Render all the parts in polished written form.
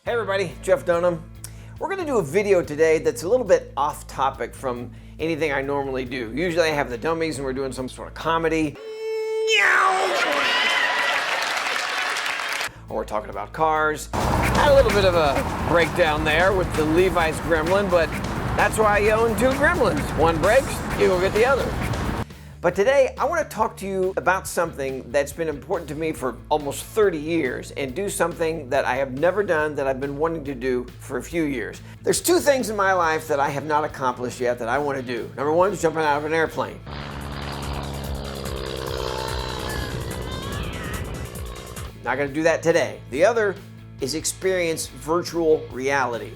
Hey everybody, Jeff Dunham. We're going to do a video today that's a little bit off topic from anything I normally do. Usually I have the dummies and we're doing some sort of comedy. Or we're talking about cars. Had a little bit of a breakdown there with the Levi's gremlin, but that's why you own two gremlins. One breaks, you go get the other. But today, I want to talk to you about something that's been important to me for almost 30 years and do something that I have never done that I've been wanting to do for a few years. There's two things in my life that I have not accomplished yet that I want to do. Number one is jumping out of an airplane. Not going to do that today. The other is experience virtual reality.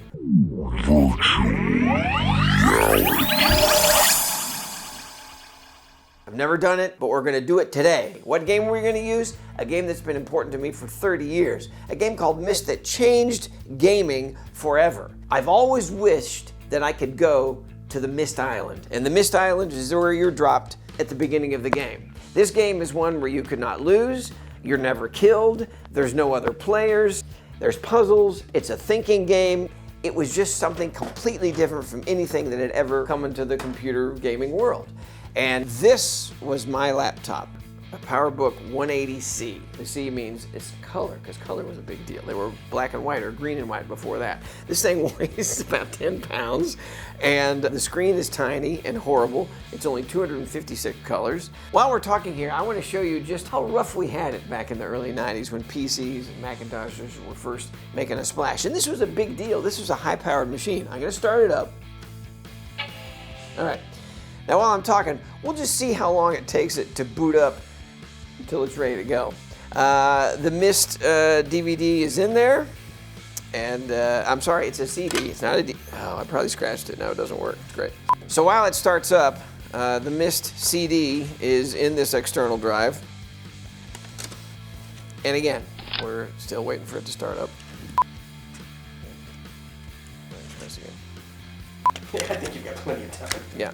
I've never done it, but we're going to do it today. What game are we going to use? A game that's been important to me for 30 years. A game called Myst that changed gaming forever. I've always wished that I could go to the Myst Island. And the Myst Island is where you're dropped at the beginning of the game. This game is one where you could not lose, you're never killed, there's no other players, there's puzzles, it's a thinking game. It was just something completely different from anything that had ever come into the computer gaming world. And this was my laptop, a PowerBook 180C. The C means it's color, because color was a big deal. They were black and white or green and white before that. This thing weighs about 10 pounds, and the screen is tiny and horrible. It's only 256 colors. While we're talking here, I want to show you just how rough we had it back in the early 90s when PCs and Macintoshes were first making a splash. And this was a big deal. This was a high-powered machine. I'm going to start it up. All right. Now while I'm talking, we'll just see how long it takes it to boot up until it's ready to go. The Myst DVD is in there, and I'm sorry, it's a CD, it's not a DVD. Oh, I probably scratched it, no, it doesn't work, it's great. So while it starts up, the Myst CD is in this external drive. And again, we're still waiting for it to start up. Let's try this again. Yeah, I think you've got plenty of time. Yeah.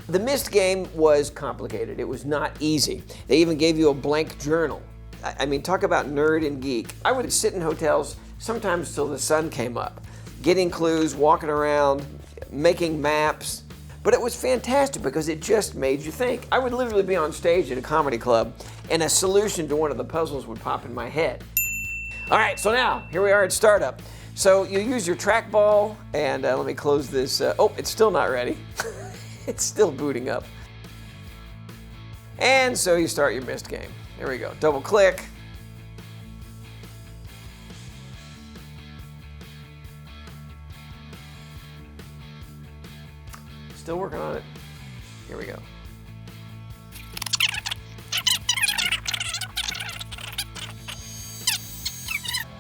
The Myst game was complicated. It was not easy. They even gave you a blank journal. I mean, talk about nerd and geek. I would sit in hotels sometimes till the sun came up, getting clues, walking around, making maps. But it was fantastic because it just made you think. I would literally be on stage at a comedy club and a solution to one of the puzzles would pop in my head. All right, so now, here we are at startup. So you use your trackball, and let me close this. Oh, it's still not ready. It's still booting up. And so you start your Myst game. Here we go. Double click. Still working on it. Here we go.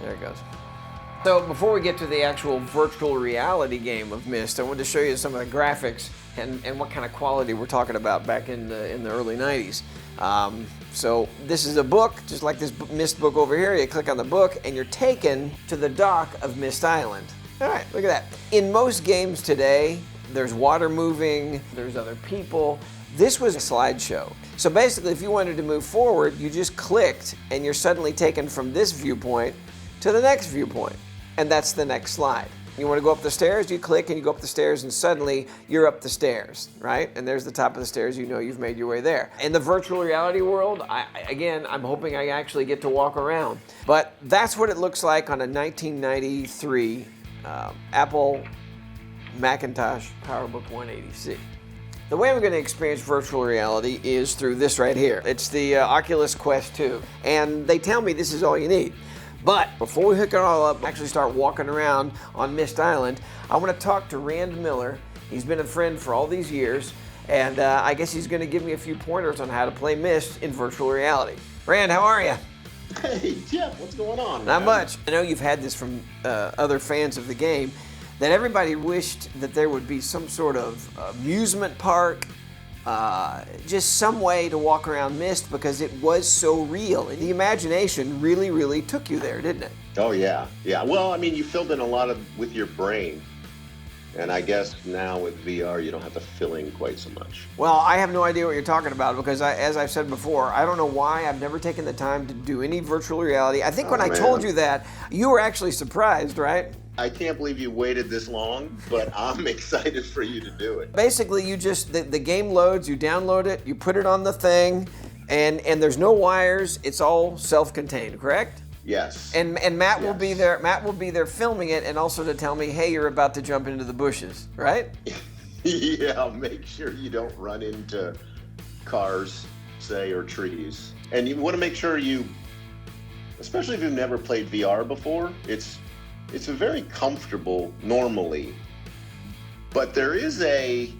There it goes. So before we get to the actual virtual reality game of Myst, I wanted to show you some of the graphics and what kind of quality we're talking about back in the early 90s. So this is a book, just like this Myst book over here. You click on the book and you're taken to the dock of Myst Island. All right, look at that. In most games today, there's water moving, there's other people. This was a slideshow. So basically, if you wanted to move forward, you just clicked and you're suddenly taken from this viewpoint to the next viewpoint. And that's the next slide. You want to go up the stairs, you click and you go up the stairs and suddenly you're up the stairs, right? And there's the top of the stairs, you know you've made your way there. In the virtual reality world, I'm hoping I actually get to walk around. But that's what it looks like on a 1993 Apple Macintosh PowerBook 180C. The way I'm going to experience virtual reality is through this right here. It's the Oculus Quest 2. And they tell me this is all you need. But before we hook it all up, actually start walking around on Myst Island, I want to talk to Rand Miller. He's been a friend for all these years, and I guess he's going to give me a few pointers on how to play Myst in virtual reality. Rand, how are you? Hey, Jeff, what's going on? Not much. I know you've had this from other fans of the game, that everybody wished that there would be some sort of amusement park, just some way to walk around Myst because it was so real. And the imagination really, really took you there, didn't it? Oh, yeah. Yeah. Well, I mean, you filled in a lot with your brain. And I guess now with VR, you don't have to fill in quite so much. Well, I have no idea what you're talking about because, as I've said before, I don't know why I've never taken the time to do any virtual reality. I think when I told you that, you were actually surprised, right? I can't believe you waited this long, but I'm excited for you to do it. Basically, you just, the game loads, you download it, you put it on the thing, and there's no wires. It's all self-contained, correct? Yes. And Matt will be there. Matt will be there filming it, and also to tell me, hey, you're about to jump into the bushes, right? Yeah, make sure you don't run into cars, say, or trees. And you want to make sure you, especially if you've never played VR before, it's a very comfortable normally, but there is a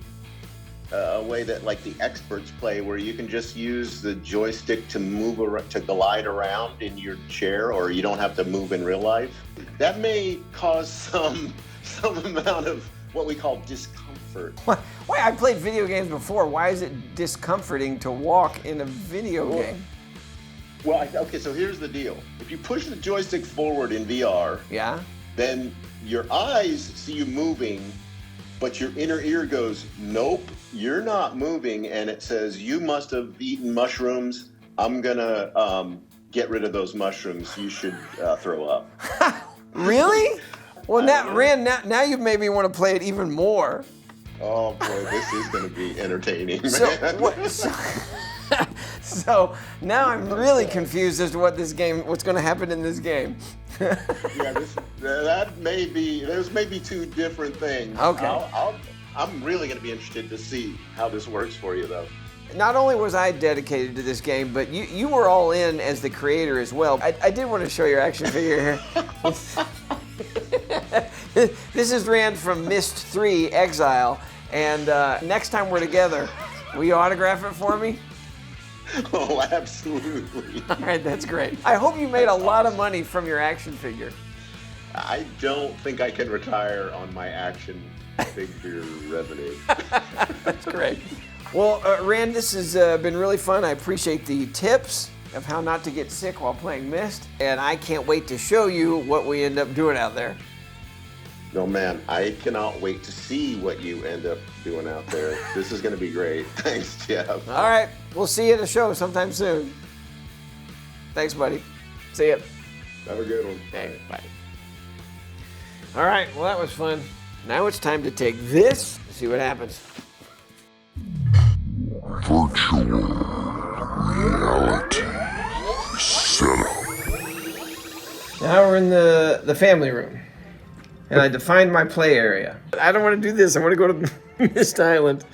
way that like the experts play where you can just use the joystick to move to glide around in your chair, or you don't have to move in real life. That may cause some amount of what we call discomfort. Why? I played video games before. Why is it discomforting to walk in a video game? Well, okay, so here's the deal. If you push the joystick forward in VR, yeah, then your eyes see you moving, but your inner ear goes, nope, you're not moving, and it says, you must have eaten mushrooms. I'm gonna get rid of those mushrooms. You should throw up. Really? Well, now you've made me want to play it even more. Oh boy, this is gonna be entertaining, man. So now I'm really confused as to what's going to happen in this game. Yeah, those may be two different things. Okay. I'm really going to be interested to see how this works for you, though. Not only was I dedicated to this game, but you were all in as the creator as well. I did want to show your action figure here. This is Rand from Myst 3 Exile, and next time we're together, will you autograph it for me? Oh, absolutely. All right, that's great. I hope you made a lot of money from your action figure. I don't think I can retire on my action figure revenue. That's great. Well, Rand, this has been really fun. I appreciate the tips of how not to get sick while playing Myst, and I can't wait to show you what we end up doing out there. No, man, I cannot wait to see what you end up doing out there. This is going to be great. Thanks, Jeff. All right, we'll see you at a show sometime soon. Thanks, buddy. See ya. Have a good one. Hey, bye. All right, well, that was fun. Now it's time to take this and see what happens. Virtual reality setup. Now we're in the family room. And I defined my play area. I don't want to do this. I want to go to Myst Island.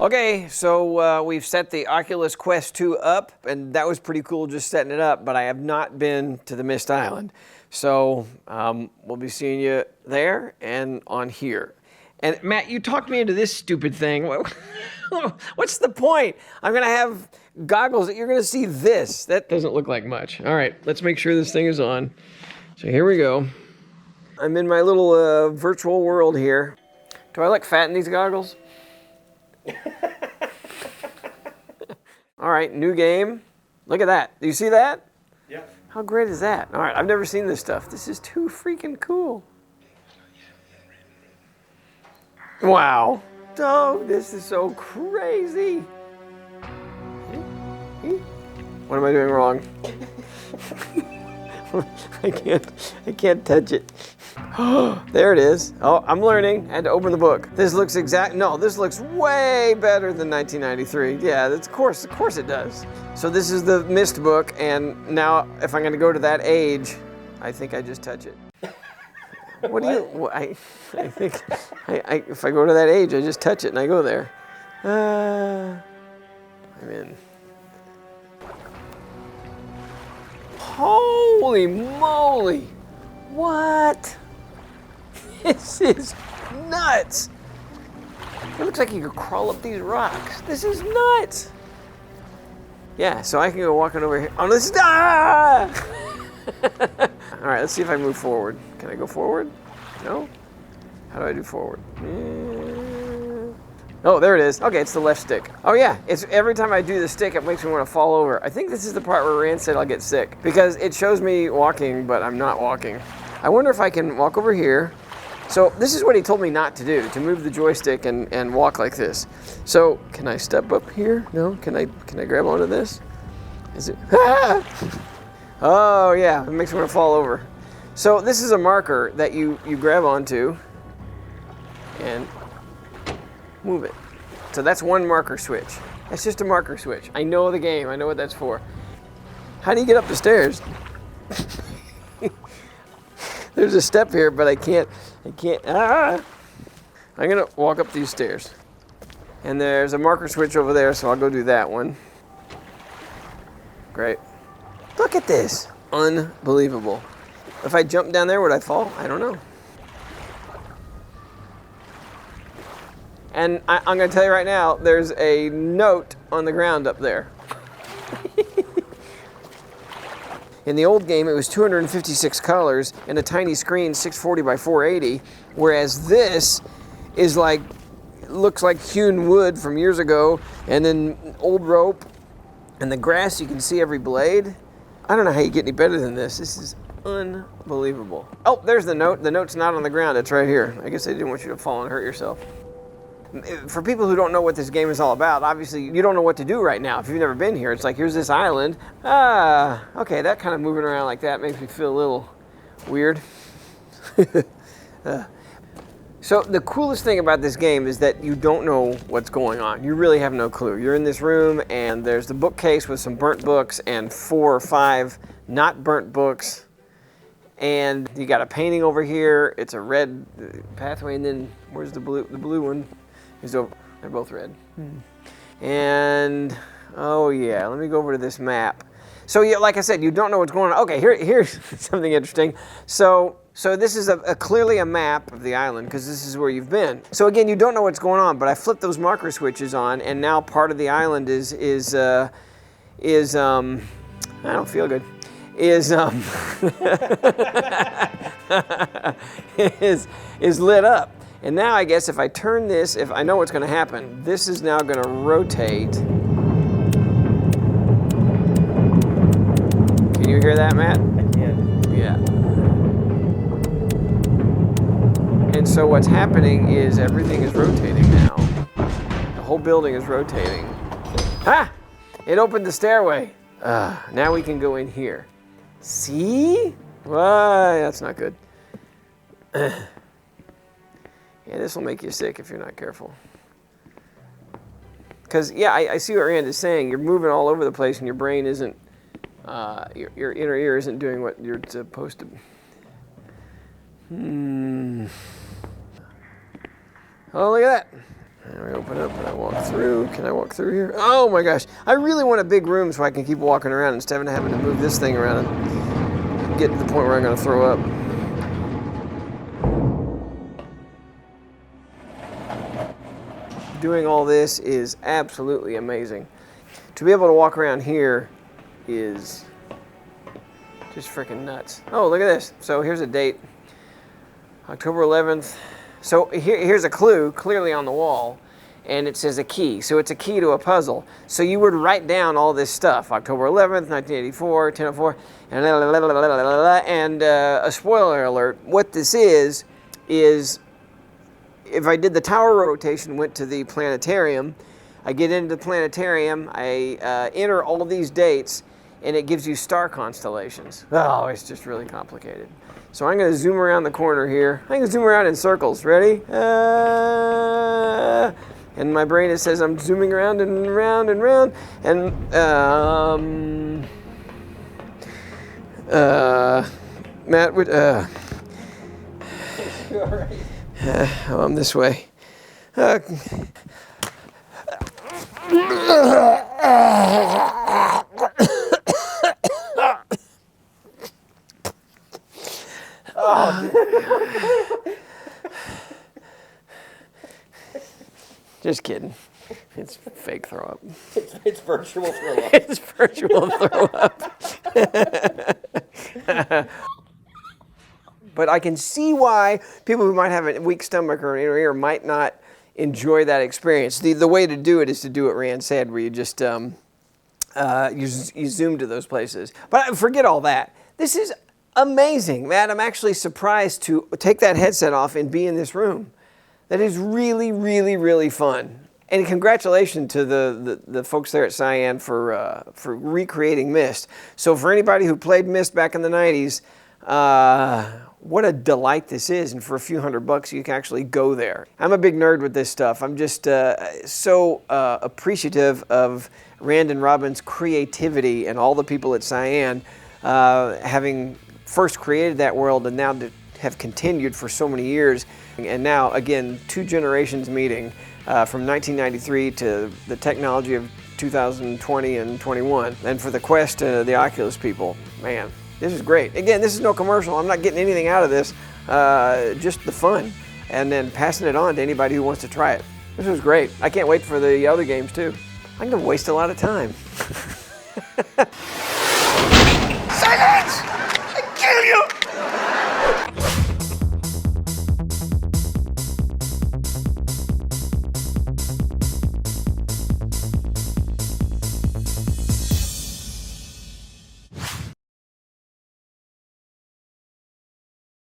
Okay, so we've set the Oculus Quest 2 up, and that was pretty cool just setting it up, but I have not been to the Myst Island. So we'll be seeing you there and on here. And Matt, you talked me into this stupid thing. What's the point? I'm gonna have goggles that you're gonna see this. That doesn't look like much. All right, let's make sure this thing is on. So here we go. I'm in my little virtual world here. Do I look fat in these goggles? All right, new game. Look at that. Do you see that? Yeah. How great is that? All right, I've never seen this stuff. This is too freaking cool. Wow. Oh, this is so crazy. What am I doing wrong? I can't touch it. There it is. Oh, I'm learning. I had to open the book. This looks this looks way better than 1993. Yeah, of course it does. So this is the Myst book, and now if I'm gonna go to that age, I think I just touch it. What do you, I think, if I go to that age, I just touch it and I go there. I'm in. Holy moly! What? This is nuts! It looks like you could crawl up these rocks. This is nuts! Yeah, so I can go walking over here. Oh, this is, All right, let's see if I move forward. Can I go forward? No? How do I do forward? Oh, there it is. Okay, it's the left stick. Oh yeah, it's every time I do the stick, it makes me want to fall over. I think this is the part where Rand said I'll get sick because it shows me walking, but I'm not walking. I wonder if I can walk over here So this is what he told me not to do, to move the joystick and walk like this. So can I step up here? No? Can I grab onto this? Is it? Ah! Oh yeah, it makes me want to fall over. So this is a marker that you grab onto and move it. So that's one marker switch. That's just a marker switch. I know the game, I know what that's for. How do you get up the stairs? There's a step here, but I can't, I'm gonna walk up these stairs. And there's a marker switch over there, so I'll go do that one. Great. Look at this. Unbelievable. If I jumped down there, would I fall? I don't know. And I'm gonna tell you right now, there's a note on the ground up there. In the old game, it was 256 colors and a tiny screen, 640 by 480, whereas this is like, looks like hewn wood from years ago, and then old rope, and the grass, you can see every blade. I don't know how you get any better than this. This is unbelievable. Oh, there's the note. The note's not on the ground, it's right here. I guess they didn't want you to fall and hurt yourself. For people who don't know what this game is all about, obviously you don't know what to do right now. If you've never been here, it's like, here's this island. Okay, that kind of moving around like that makes me feel a little weird. So the coolest thing about this game is that you don't know what's going on. You really have no clue. You're in this room and there's the bookcase with some burnt books and 4 or 5 not burnt books. And you got a painting over here. It's a red pathway, and then where's the blue? The blue one is over. They're both red. And oh yeah, let me go over to this map. So yeah, like I said, you don't know what's going on. Okay, here's something interesting. So this is clearly a map of the island because this is where you've been. So again, you don't know what's going on, but I flipped those marker switches on, and now part of the island is I don't feel good. Is lit up. And now I guess if I turn this, if I know what's going to happen, this is now going to rotate. Can you hear that, Matt? I can. Yeah. And so what's happening is everything is rotating now. The whole building is rotating. Ah! It opened the stairway. Now we can go in here. See? Why? That's not good. Yeah, this will make you sick if you're not careful. Because, yeah, I see what Rand is saying. You're moving all over the place and your brain isn't, your inner ear isn't doing what you're supposed to. Oh, look at that. And we open up and I walk through. Can I walk through here? Oh my gosh. I really want a big room so I can keep walking around instead of having to move this thing around and get to the point where I'm going to throw up. Doing all this is absolutely amazing. To be able to walk around here is just freaking nuts. Oh, look at this. So here's a date. October 11th. So here's a clue, clearly on the wall, and it says a key. So it's a key to a puzzle. So you would write down all this stuff, October 11th, 1984, 10:04, and a spoiler alert. What this is if I did the tower rotation, went to the planetarium, I get into the planetarium, I enter all of these dates, and it gives you star constellations. Oh, it's just really complicated. So I'm going to zoom around the corner here. I'm going to zoom around in circles. Ready? And my brain, it says I'm zooming around and round and round. And Matt would. You all right? I'm this way. Just kidding. It's fake throw up. It's virtual throw up. It's virtual throw up. But I can see why people who might have a weak stomach or an inner ear might not enjoy that experience. The way to do it is to do what Rand said, where you just you zoom to those places. But forget all that. This is amazing, Matt. I'm actually surprised to take that headset off and be in this room. That is really, really, really fun. And congratulations to the folks there at Cyan for recreating Myst. So for anybody who played Myst back in the 90s, what a delight this is. And for a few $100 you can actually go there. I'm a big nerd with this stuff. I'm just so appreciative of Rand and Robin's creativity and all the people at Cyan having first created that world and now to have continued for so many years. And now, again, 2 generations meeting from 1993 to the technology of 2020 and 21. And for the Quest, the Oculus people, man, this is great. Again, this is no commercial. I'm not getting anything out of this, just the fun. And then passing it on to anybody who wants to try it. This was great. I can't wait for the other games too. I'm gonna waste a lot of time. Silence!